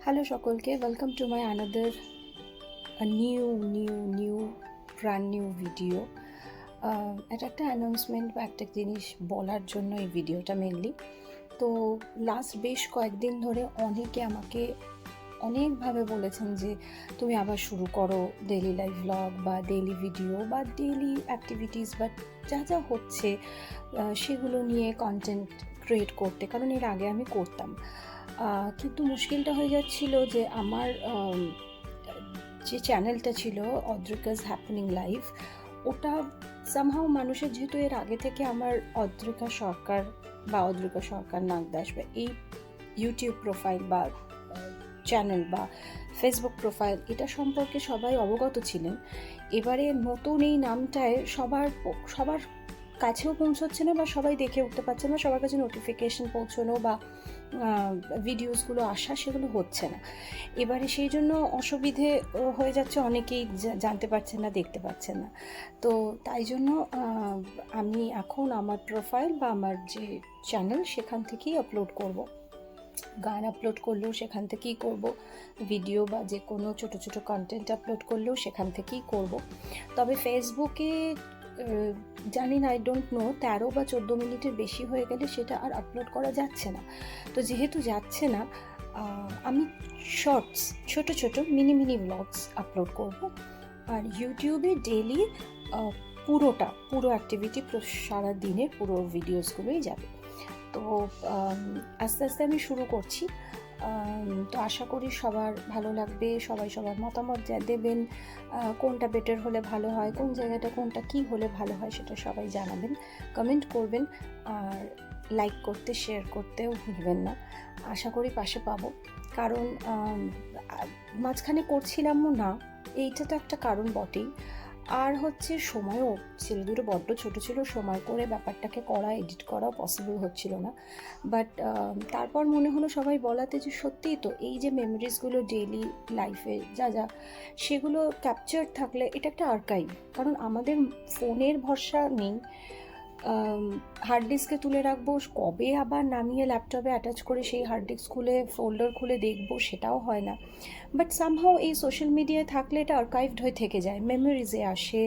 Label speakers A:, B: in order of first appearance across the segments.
A: Hello সকলকে, welcome to my another new brand new video. এটা একটা অ্যানাউন্সমেন্ট বা একটা জিনিস বলার জন্য এই ভিডিওটা মেনলি। তো লাস্ট বেশ কয়েকদিন ধরে অনেকে আমাকে অনেকভাবে বলেছেন যে তুমি আবার শুরু করো ডেইলি লাইফ ব্লগ বা ডেইলি ভিডিও বা ডেইলি অ্যাক্টিভিটিস বা যা যা হচ্ছে সেগুলো নিয়ে কন্টেন্ট ক্রিয়েট করতে, কারণ এর আগে আমি করতাম। কিন্তু মুশকিলটা হয়ে যাচ্ছিল যে আমার যে চ্যানেলটা ছিল অদ্রিকাস হ্যাপেনিং লাইফ, ওটা সামহাও মানুষের, যেহেতু এর আগে থেকে আমার অদ্রিকা সরকার বা অদ্রিকা সরকার নাগদাস বা এই ইউটিউব প্রোফাইল বা চ্যানেল বা ফেসবুক প্রোফাইল এটা সম্পর্কে সবাই অবগত ছিলেন। এবারে নতুন এই নামটায় সবার কাছেও পৌঁছচ্ছে না বা সবাই দেখে উঠতে পারছে না, সবার কাছে নোটিফিকেশন পৌঁছানো বা ভিডিওসগুলো আসা সেগুলো হচ্ছে না। এবারে সেই জন্য অসুবিধে হয়ে যাচ্ছে, অনেকেই জানতে পারছেন না, দেখতে পাচ্ছেন না। তো তাই জন্য আমি এখন আমার প্রোফাইল বা আমার যে চ্যানেল সেখান থেকেই আপলোড করব। গান আপলোড করলেও সেখান থেকেই করব, ভিডিও বা যে কোনো ছোটো ছোটো কন্টেন্ট আপলোড করলেও সেখান থেকেই করব। তবে ফেসবুকে জানি না, আই ডোন্ট নো, 13 বা 14 মিনিটের বেশি হয়ে গেলে সেটা আর আপলোড করা যাচ্ছে না। তো যেহেতু যাচ্ছে না, আমি শর্টস ছোট ছোট মিনি ব্লগস আপলোড করব। আর ইউটিউবে ডেইলি পুরো অ্যাক্টিভিটি, সারা দিনের পুরো ভিডিওসগুলোই যাবে। তো আস্তে আস্তে আমি শুরু করছি। তো আশা করি সবার ভালো লাগবে, সবাই সবার মতামত দেবেন, কোনটা বেটার হলে ভালো হয়, কোন জায়গাটা কোনটা কী হলে ভালো হয় সেটা সবাই জানাবেন, কমেন্ট করবেন, আর লাইক করতে, শেয়ার করতেও ভুলবেন না। আশা করি পাশে পাবো, কারণ মাঝখানে করছিলামও না, এইটা তো একটা কারণ বটেই। আর হচ্ছে সময়ও, ছেলে দুটো বড্ড ছোটো ছিল, সময় করে ব্যাপারটাকে করা, এডিট করাও পসিবল হচ্ছিল না। বাট তারপর মনে হলো সবাই বলাতে যে সত্যিই তো এই যে মেমোরিজগুলো ডেইলি লাইফে যা যা সেগুলো ক্যাপচার থাকলে এটা একটা আর্কাইভ, কারণ আমাদের ফোনের ভরসা নেই। হার্ড ডিস্কে তুলে রাখবো, কবে আবার নামিয়ে ল্যাপটপে অ্যাটাচ করে সেই হার্ড ডিস্ক খুলে ফোল্ডার খুলে দেখবো সেটাও হয় না। বাট সামহাও এই সোশ্যাল মিডিয়ায় থাকলে এটা আর্কাইভড হয়ে থেকে যায়, মেমোরিজে আসে।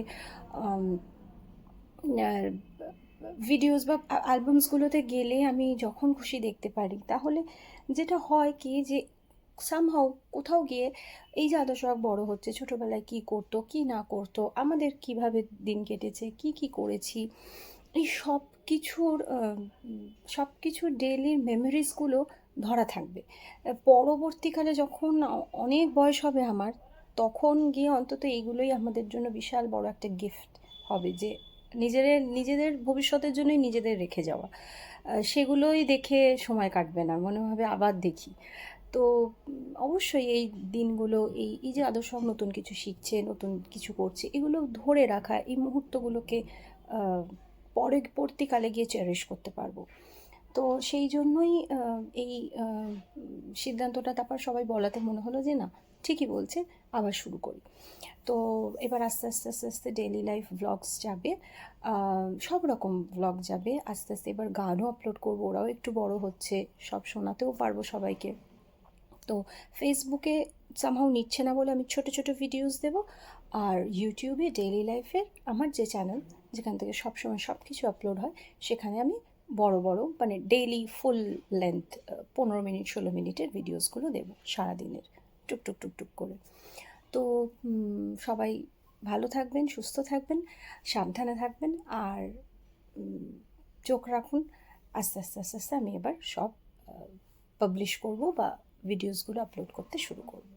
A: ভিডিওস বা অ্যালবামসগুলোতে গেলে আমি যখন খুশি দেখতে পারি, তাহলে যেটা হয় কি যে সামহাও কোথাও গিয়ে এই যে আদর্শ বড় হচ্ছে, ছোটোবেলায় কী করতো কী না করতো, আমাদের কিভাবে দিন কেটেছে, কি করেছি, এই সব কিছুর ডেইলির মেমোরিজগুলো ধরা থাকবে। পরবর্তীকালে যখন অনেক বয়স হবে আমার, তখন গিয়ে অন্তত এইগুলোই আমাদের জন্য বিশাল বড় একটা গিফট হবে, যে নিজেদের ভবিষ্যতের জন্যই নিজেদের রেখে যাওয়া। সেগুলোই দেখে সময় কাটবে না, মনে হবে আবার দেখি। তো অবশ্যই এই দিনগুলো, এই যে আদর্শ নতুন কিছু শিখছে, নতুন কিছু করছে, এগুলো ধরে রাখা, এই মুহূর্তগুলোকে পরবর্তীকালে গিয়ে চেরিশ করতে পারবো। তো সেই জন্যই এই সিদ্ধান্তটা তারপর সবাই বলাতে মনে হলো যে না, ঠিকই বলছে, আবার শুরু করি। তো এবার আস্তে আস্তে ডেইলি লাইফ ব্লগস যাবে, সব রকম ব্লগ যাবে আস্তে আস্তে। এবার গানও আপলোড করবো, ওরাও একটু বড় হচ্ছে, সব শোনাতেও পারবো সবাইকে। তো ফেসবুকে সামহাও নিচ্ছে না বলে আমি ছোট ছোট ভিডিওস দেব, আর ইউটিউবে ডেইলি লাইফের আমার যে চ্যানেল, যেখান থেকে সবসময় সব কিছু আপলোড হয়, সেখানে আমি বড় মানে ডেইলি ফুল লেন্থ 15 মিনিট 16 মিনিটের ভিডিওসগুলো দেবো সারাদিনের, টুকটুক করে। তো সবাই ভালো থাকবেন, সুস্থ থাকবেন, সাবধানে থাকবেন, আর চোখ রাখুন। আস্তে আস্তে আমি এবার সব পাবলিশ করব বা ভিডিওসগুলো আপলোড করতে শুরু করব।